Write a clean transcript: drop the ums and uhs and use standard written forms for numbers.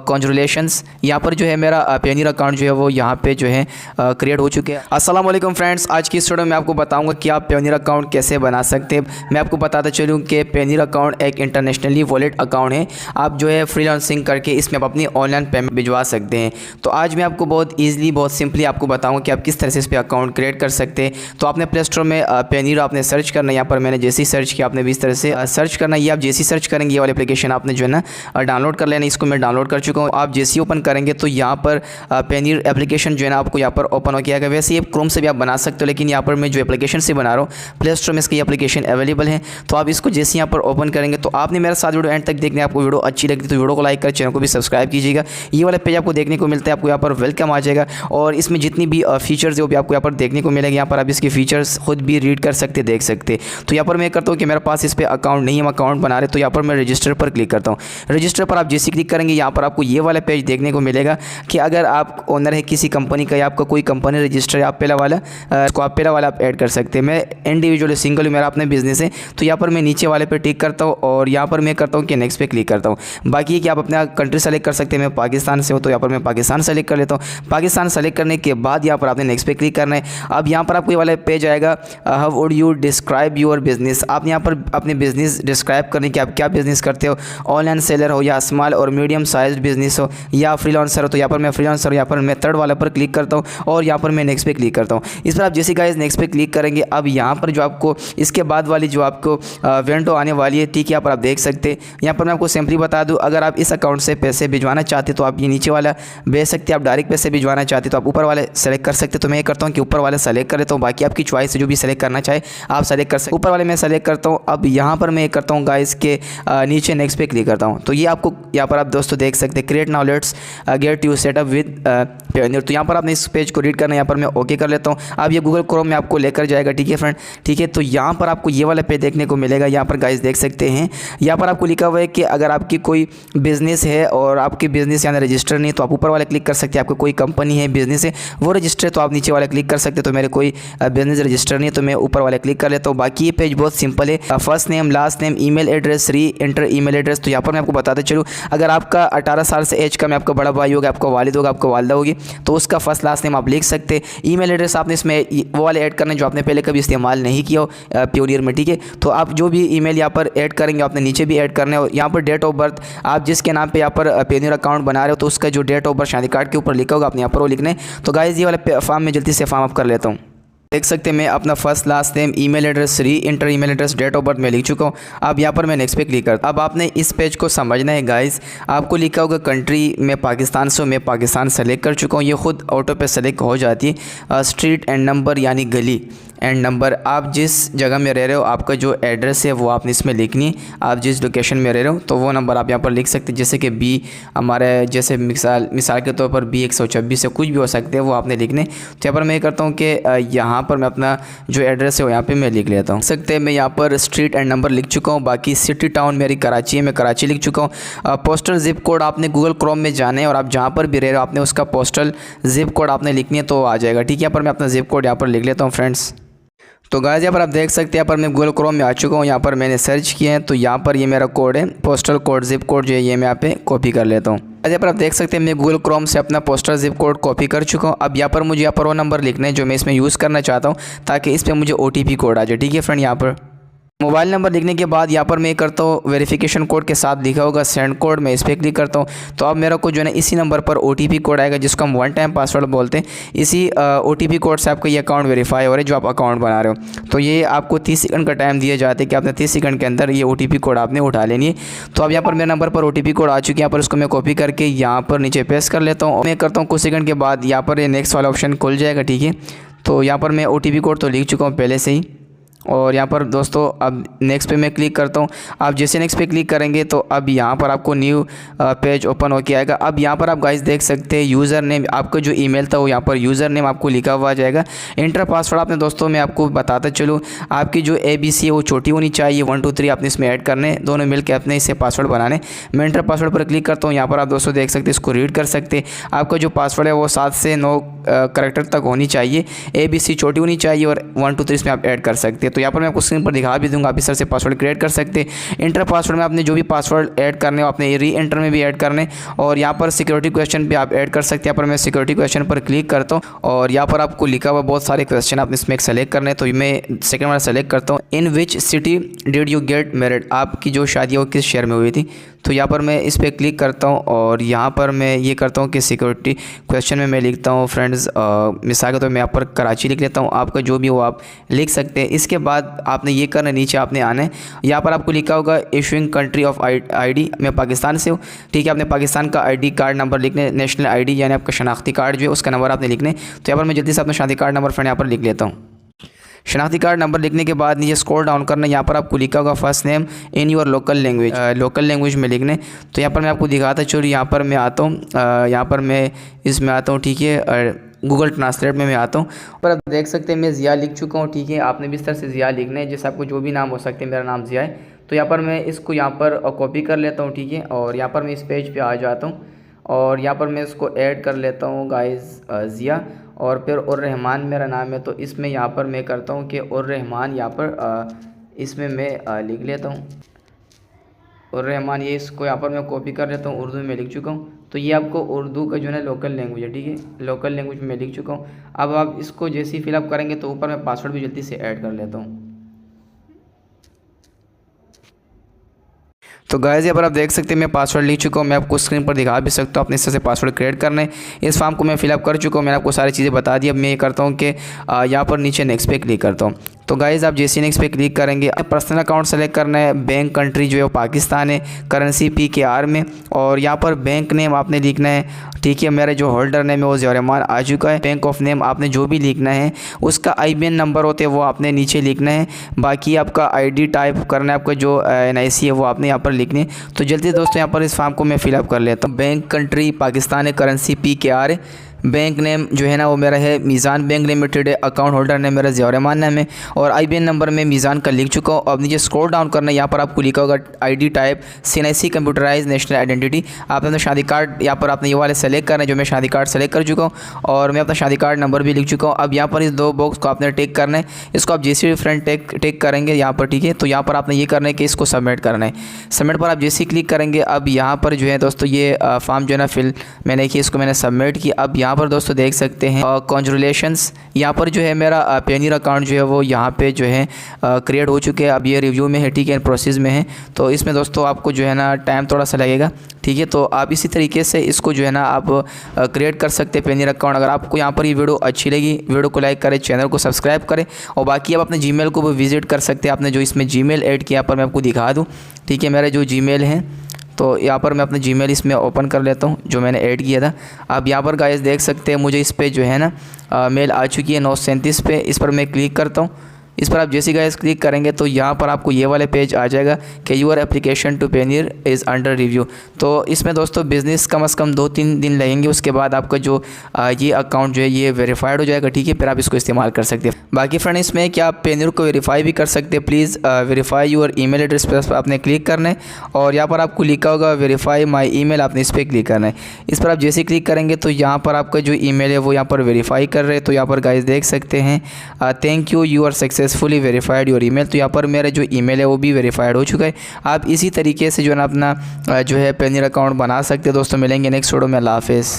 Congratulations, यहाँ पर जो है मेरा पेयोनियर अकाउंट जो है वो यहाँ पे जो है क्रिएट हो चुके हैं। अस्सलाम वालेकुम फ्रेंड्स, आज की इस वीडियो में आपको बताऊंगा कि आप पेयोनियर अकाउंट कैसे बना सकते हैं। मैं आपको बताता चलूँ कि पेयोनियर अकाउंट एक इंटरनेशनली वॉलेट अकाउंट है। आप जो है फ्रीलांसिंग करके इसमें आप अपनी ऑनलाइन पेमेंट भिजवा सकते हैं। तो आज मैं आपको बहुत ईजिली बहुत सिंपली आपको बताऊँगा कि आप किस तरह से इस पर अकाउंट क्रिएट कर सकते हैं। तो आपने प्ले स्टोर में पेयोनियर आपने सर्च करना है। यहाँ पर मैंने जैसे ही सर्च किया आपने भी इस तरह से सर्च करना है। ये आप जैसे ही सर्च करेंगे ये वाली एप्लीकेशन आपने जो है ना डाउनलोड कर लेना। इसको मैं डाउनलोड कर चुका हूँ। आप जैसे ही ओपन करेंगे तो यहाँ पर पेयोनियर एप्लीकेशन जो है ना आपको यहाँ पर ओपन हो गया है। वैसे ये क्रोम से भी आप बना सकते हो, लेकिन यहाँ पर मैं जो एप्लीकेशन से बना रहा हूँ प्ले स्टोर में इसकी एप्लीकेशन अवेलेबल है। तो आप इसको जैसे यहाँ पर ओपन करेंगे तो आपने मेरे साथ वीडियो एंड तक देखने, आपको वीडियो अच्छी लगी तो वीडियो को लाइक कर, चैनल को भी सब्सक्राइब कीजिएगा। ये वाला पेज आपको देखने को मिलता है, आपको यहाँ पर वेलकम आ जाएगा और इसमें जितनी भी फीचर्स है वो भी आपको यहाँ पर देखने को मिलेंगे। यहाँ पर आप इसके फीचर्स खुद भी रीड कर सकते, देख सकते। तो यहाँ पर मैं करता हूँ कि मेरे पास इस पर अकाउंट नहीं है, हम अकाउंट बना रहे, तो यहाँ पर मैं रजिस्टर पर क्लिक करता हूँ। रजिस्टर पर आप जैसे क्लिक करेंगे यहाँ पर आपको ये वाला पेज देखने को मिलेगा कि अगर आप ओनर है किसी कंपनी का या आपका कोई कंपनी रजिस्टर है, आप पहला वाला इसको आप पहला वाला आप ऐड कर सकते हैं। मैं इंडिविजुअल सिंगल मेरा अपना बिजनेस है, तो यहाँ पर मैं नीचे वाले पे टिक करता हूँ और यहाँ पर मैं करता हूँ कि नेक्स्ट पे क्लिक करता हूँ। बाकी कि आप अपना कंट्री सेलेक्ट कर सकते हैं। मैं पाकिस्तान से हूँ तो यहाँ पर मैं पाकिस्तान सेलेक्ट कर लेता हूँ। पाकिस्तान सेलेक्ट करने के बाद यहाँ पर आपने नेक्स्ट पे क्लिक करना है। अब यहाँ पर आपको ये वाला पेज आएगा, how would you describe your business. आप यहाँ पर अपने बिजनेस डिस्क्राइब करने कि आप क्या बिजनेस करते हो, ऑनलाइन सेलर हो या स्मॉल और मीडियम साइज बिजनेस हो या फ्रीलांसर हो। तो यहाँ पर मैं फ्रीलांसर, यहाँ पर मैं थर्ड वाला पर क्लिक करता हूँ और यहाँ पर मैं नेक्स्ट पे क्लिक करता हूँ। इस पर आप जैसे गाइस नेक्स्ट पे क्लिक करेंगे अब यहाँ पर जो आपको इसके बाद वाली जो आपको विंडो आने वाली है, ठीक है, यहाँ पर आप देख सकते हैं। यहाँ पर मैं आपको सिंपली बता दूँ, अगर आप इस अकाउंट से पैसे भिजवाना चाहते तो आप ये नीचे वाला भेज सकते हैं। आप डायरेक्ट पैसे भिजवाना चाहते तो आप ऊपर वाले सेलेक्ट कर सकते। तो मैं ये करता हूँ कि ऊपर वाले सेलेक्ट कर लेता हूँ। बाकी आपकी चॉइस है, जो भी सेलेक्ट करना चाहे आप सेलेक्ट कर सकते। ऊपर वाले मैं सेलेक्ट करता हूँ। अब यहाँ पर मैं करता हूँ गाइस के नीचे नेक्स्ट पे क्लिक करता हूँ। तो ये आपको यहाँ पर आप दोस्तों देख सकते हैं, create now let's get you setup with Payoneer. तो यहाँ पर आपने इस पेज को रीड करना है। यहाँ पर मैं ओके कर लेता हूँ। अब ये गूगल क्रोम में आपको लेकर जाएगा, ठीक है फ्रेंड, ठीक है। तो यहाँ पर आपको ये वाला पेज देखने को मिलेगा। यहाँ पर गाइस देख सकते हैं, यहाँ पर आपको लिखा हुआ है कि अगर आपकी कोई बिजनेस है और आपकी बिजनेस यहाँ रजिस्टर नहीं तो आप ऊपर वाले क्लिक कर सकते हैं। आपको कोई कंपनी है, बिजनेस है, वो रजिस्टर तो आप नीचे वाले क्लिक कर सकते। तो मेरे कोई बिजनेस रजिस्टर नहीं है तो मैं ऊपर वाले क्लिक कर लेता हूँ। बाकी ये पेज बहुत सिंपल है, first name, last name, email address, री एंटर ईमेल एड्रेस। तो यहाँ पर मैं आपको बताते चलूँ, अगर आपका 18 साल से एज का में आपका बड़ा भाई होगा, आपका वालिद होगा, आपका वालदा होगी, तो उसका फर्स्ट लास्ट नेम आप लिख सकते। ईमेल एड्रेस आपने इसमें वो वाले ऐड करना जो आपने पहले कभी इस्तेमाल नहीं किया हो पेयोनियर में, ठीक है। तो आप जो भी ईमेल यहाँ पर ऐड करेंगे आपने नीचे भी ऐड करना है। यहाँ पर डेट ऑफ बर्थ, आप जिसके नाम पे यहाँ पर पेयोनियर अकाउंट बना रहे हो तो उसका जो डेट ऑफ बर्थ शादी कार्ड के ऊपर लिखा होगा आपने यहाँ पर वो लिखना है। तो गाइस ये वाला फॉर्म में जल्दी से फॉर्म अप कर लेता हूँ। देख सकते हैं मैं अपना first last name, email address, reenter email address, date of birth में लिख चुका हूँ। अब यहाँ पर मैं नेक्स्ट पे क्लिक करता हूँ। अब आपने इस पेज को समझना है गाइस। आपको लिखा होगा कंट्री में पाकिस्तान से, मैं पाकिस्तान सेलेक्ट कर चुका हूँ। ये खुद ऑटो पे सेलेक्ट हो जाती है। स्ट्रीट एंड नंबर यानी गली एंड नंबर, आप जिस जगह में रह रहे हो आपका जो एड्रेस है वो आपने इसमें लिखनी है। आप जिस लोकेशन में रह रहे हो तो वो नंबर आप यहाँ पर लिख सकते हैं। जैसे कि बी हमारे जैसे मिसाल के तौर पर B126 से कुछ भी हो सकते हैं वो आपने लिखने। तो यहाँ पर मैं करता हूँ कि यहाँ पर मैं अपना जो एड्रेस है वो यहाँ पे मैं लिख लेता हूँ। देख सकते हैं मैं यहाँ पर स्ट्रीट एंड नंबर लिख चुका हूँ। बाकी सिटी टाउन मेरी कराची है, मैं कराची लिख चुका हूँ। पोस्टल जिप कोड आपने गूगल क्रोम में जाना है और आप जहाँ पर भी रह रहे हो आपने उसका पोस्टल जिप कोड आपने लिखनी है तो आ जाएगा, ठीक है। यहाँ पर मैं अपना जिप कोड यहाँ पर लिख लेता हूँ फ्रेंड्स। तो गाइस यहाँ पर आप देख सकते हैं, यहाँ पर मैं गूगल क्रोम में आ चुका हूँ। यहाँ पर मैंने सर्च किया है तो यहाँ पर ये मेरा कोड है, पोस्टल कोड जिप कोड जो है ये मैं यहाँ पे कॉपी कर लेता हूँ। यहाँ पर आप देख सकते हैं मैं गूगल क्रोम से अपना पोस्टल जिप कोड कॉपी कर चुका हूँ। अब यहाँ पर मुझे यहाँ पर वो नंबर लिखना है जो मैं इसमें यूज़ करना चाहता हूँ ताकि इस पर मुझे OTP कोड आ जाए, ठीक है फ्रेंड। यहाँ पर मोबाइल नंबर लिखने के बाद यहाँ पर मैं करता हूँ वेरिफिकेशन कोड के साथ लिखा होगा सेंड कोड, मैं इस पर क्लिक करता हूँ। तो अब मेरा को जो है ना इसी नंबर पर OTP कोड आएगा जिसको हम वन टाइम पासवर्ड बोलते हैं। इसी OTP कोड से आपका ये अकाउंट वेरीफाई हो रहा है जो आप अकाउंट बना रहे हो। तो ये आपको 30 सेकंड का टाइम दिया जाता है कि आपने 30 सेकंड के अंदर ये OTP कोड आपने उठा लेनी है। तो अब यहाँ पर मेरे नंबर पर OTP कोड आ चुकी है। यहाँ पर उसको मैं कॉपी करके यहाँ पर नीचे पेस्ट कर लेता हूँ। मैं करता हूँ कुछ सेकंड के बाद यहाँ पर ये नेक्स्ट वाला ऑप्शन खुल जाएगा, ठीक है। तो यहाँ पर मैं OTP कोड तो लिख चुका हूँ पहले से ही और यहाँ पर दोस्तों अब नेक्स्ट पे मैं क्लिक करता हूँ। आप जैसे नेक्स्ट पे क्लिक करेंगे तो अब यहाँ पर आपको न्यू पेज ओपन होके आएगा। अब यहाँ पर आप गाइस देख सकते हैं यूज़र नेम, आपका जो ईमेल था वो यहाँ पर यूज़र नेम आपको लिखा हुआ आ जाएगा। इंटर पासवर्ड आपने दोस्तों मैं आपको बताता चलूँ, आपकी जो ABC है वो छोटी होनी चाहिए, 1 2 3 आपने इसमें ऐड करने, दोनों मिल के अपने इसे पासवर्ड बनाने। मैं इंटर पासवर्ड पर क्लिक करता हूँ। यहाँ पर आप दोस्तों देख सकते हैं, इसको रीड कर सकते हैं। आपका जो पासवर्ड है वो 7 से 9 करेक्टर तक होनी चाहिए, ABC छोटी होनी चाहिए और 1 2 3 इसमें आप ऐड कर सकते हैं। तो यहाँ पर मैं आपको स्क्रीन पर दिखा भी दूँगा, आप इस तरह से पासवर्ड क्रिएट कर सकते हैं। इंटर पासवर्ड में आपने जो भी पासवर्ड ऐड करने हो आपने री एंटर में भी ऐड करने, और यहाँ पर सिक्योरिटी क्वेश्चन भी आप ऐड कर सकते हैं। यहाँ पर मैं सिक्योरिटी क्वेश्चन पर क्लिक करता हूँ और यहाँ पर आपको लिखा हुआ बहुत सारे क्वेश्चन आपने इसमें सेलेक्ट करने, तो मैं सेकंड वाला सेलेक्ट करता हूँ। In which city did you get married, आपकी जो शादी है वो किस शहर में हुई थी। तो यहाँ पर मैं इस पर क्लिक करता हूँ और यहाँ पर मैं ये करता हूँ कि सिक्योरिटी क्वेश्चन में मैं लिखता हूँ फ्रेंड्स मिसाल के तो मैं यहाँ पर कराची लिख लेता हूँ, आपका जो भी हो आप लिख सकते हैं। इसके बाद आपने ये करना, नीचे आपने आना है, यहाँ पर आपको लिखा होगा इशूइंग कंट्री ऑफ ID, मैं पाकिस्तान से हूँ, ठीक है। आपने पाकिस्तान का ID कार्ड नंबर लिखने, नेशनल ID यानी आपका शनाख्ती कार्ड जो है उसका नंबर आपने लिखने। तो यहाँ पर मैं जल्दी से अपना शनाख्ती कार्ड नंबर फ्रेंड यहाँ पर लिख लेता हूँ। शनाख्ती कार्ड नंबर लिखने के बाद नीचे स्क्रॉल डाउन करना, यहाँ पर आपको लिखा होगा first name in your local language में लिखने। तो यहाँ पर मैं आपको दिखाता चलिए, यहाँ पर मैं आता हूँ, यहाँ पर मैं इसमें आता हूँ, ठीक है, गूगल ट्रांसलेट में मैं आता हूँ। पर आप देख सकते हैं मैं ज़िया लिख चुका हूँ, ठीक है। आपने भी इस तरह से ज़िया लिखना है, जैसे आपको जो भी नाम हो सकते हैं, मेरा नाम ज़िया है। तो यहाँ पर मैं इसको यहाँ पर कॉपी कर लेता हूँ, ठीक है, और यहाँ पर मैं इस पेज पे आ जाता हूँ और यहाँ पर मैं इसको ऐड कर लेता हूँ गाइस ज़िया, और फिर उर रहमान मेरा नाम है। तो इसमें यहाँ पर मैं करता हूँ कि उर रहमान यहाँ पर इसमें मैं लिख लेता हूँ उर रहमान, ये इसको यहाँ पर मैं कॉपी कर लेता हूँ, उर्दू में लिख चुका हूँ। तो ये आपको उर्दू का जो है लोकल लैंग्वेज है, ठीक है, लोकल लैंग्वेज में मैं लिख चुका हूँ। अब आप इसको जैसे ही फिलअप करेंगे तो ऊपर मैं पासवर्ड भी जल्दी से ऐड कर लेता हूँ। तो गाइस यहाँ पर आप देख सकते हैं मैं पासवर्ड लिख चुका हूँ, मैं आपको स्क्रीन पर दिखा भी सकता हूँ। अपने इस तरह से पासवर्ड क्रिएट करना है। इस फॉर्म को मैं फिलअप कर चुका हूँ, मैंने आपको सारी चीज़ें बता दी। अब मैं ये करता हूँ कि यहाँ पर नीचे नेक्स्ट पे क्लिक करता हूँ। तो गाइस आप जैसे नेक्स्ट पे क्लिक करेंगे पर्सनल अकाउंट सेलेक्ट करना है, बैंक कंट्री जो है वो पाकिस्तान है, करेंसी PKR में, और यहाँ पर बैंक नेम आपने लिखना है, ठीक है। मेरा जो होल्डर नेम है वो ज़िया रहमान आ चुका है। बैंक ऑफ नेम आपने जो भी लिखना है, उसका IBN नंबर होते हैं वो आपने नीचे लिखना है। बाकी आपका ID टाइप करना है, आपका जो NIC है वो आपने यहाँ पर लिखनी है। तो जल्दी दोस्तों यहाँ पर इस फॉर्म को मैं फिलअप कर लेता हूँ। बैंक कंट्री पाकिस्तान है, करेंसी PKR है, बैंक नेम जो है ना वो मेरा है मीज़ान बैंक लिमिटेड है, अकाउंट होल्डर नेम मेरा ज़िया रहमान नाम है, और IBN नंबर में मीज़ान का लिख चुका हूँ। अब नीचे स्क्रॉल डाउन करना है, यहाँ पर आपको लिखा होगा ID type CNIC computerise national identity. आपने अपना शादी कार्ड यहाँ पर आपने ये वाले सेलेक्ट करना है, जो मैं शादी कार्ड सेलेक्ट कर चुका हूँ, और मैं अपना शादी कार्ड नंबर भी लिख चुका हूँ। अब यहाँ पर इस 2 बॉक्स को आपने टिक करना है, इसको आप जैसे भी फ्रेंड टिक करेंगे यहाँ पर, ठीक है। तो यहाँ पर आपने ये करना है कि इसको सबमिट करना है। सबमिट पर आप जैसे ही क्लिक करेंगे, अब यहाँ पर जो है दोस्तों ये फॉर्म जो है ना फिल मैंने किया, इसको मैंने सबमिट किया। अब यहाँ पर दोस्तों देख सकते हैं कॉन्ग्रेचुलेशंस, यहाँ पर जो है मेरा पेयोनियर अकाउंट जो है वो यहाँ पे जो है क्रिएट हो चुके हैं। अब ये रिव्यू में है, ठीक है, प्रोसेस में है। तो इसमें दोस्तों आपको जो है ना टाइम थोड़ा सा लगेगा, ठीक है। तो आप इसी तरीके से इसको जो है ना आप क्रिएट कर सकते हैं पेयोनियर अकाउंट। अगर आपको यहाँ पर ये वीडियो अच्छी लगी, वीडियो को लाइक करें, चैनल को सब्सक्राइब करें, और बाकी आप अपने जीमेल को भी विजिट कर सकते हैं। आपने जो इसमें जीमेल ऐड किया पर मैं आपको दिखा दूँ, ठीक है, मेरा जो जीमेल है, तो यहाँ पर मैं अपना जीमेल इसमें ओपन कर लेता हूँ जो मैंने ऐड किया था। अब यहाँ पर गाइस देख सकते हैं मुझे इस पे जो है ना मेल आ चुकी है 937 पे। इस पर मैं क्लिक करता हूँ। इस पर आप जैसे गाइस क्लिक करेंगे तो यहाँ पर आपको ये वाले पेज आ जाएगा कि your application to Payoneer is under review. तो इसमें दोस्तों बिज़नेस कम से कम 2-3 दिन लगेंगे, उसके बाद आपका जो ये अकाउंट जो है ये वेरीफाइड हो जाएगा, ठीक है। फिर आप इसको इस्तेमाल कर सकते हैं। बाकी फ्रेंड इसमें कि आप पेयोनियर को वेरीफाई भी कर सकते हैं। Please verify your email address पर आपने क्लिक करना है, और यहाँ पर आपको लिखा होगा वेरीफाई माई ईमेल, आपने इस पर क्लिक करना है। इस पर आप जैसे क्लिक करेंगे तो यहाँ पर आपका जो ईमेल है वो यहाँ पर वेरीफाई कर रहे हैं। तो यहाँ पर गाइस देख सकते हैं thank you are successfully verified your email. तो यहाँ पर मेरा जो ईमेल है वो भी वेरीफाइड हो चुका है। आप इसी तरीके से जो है ना अपना जो है पेयोनियर अकाउंट बना सकते हैं। दोस्तों मिलेंगे नेक्स्ट वीडियो में, अल्लाह हाफिज़।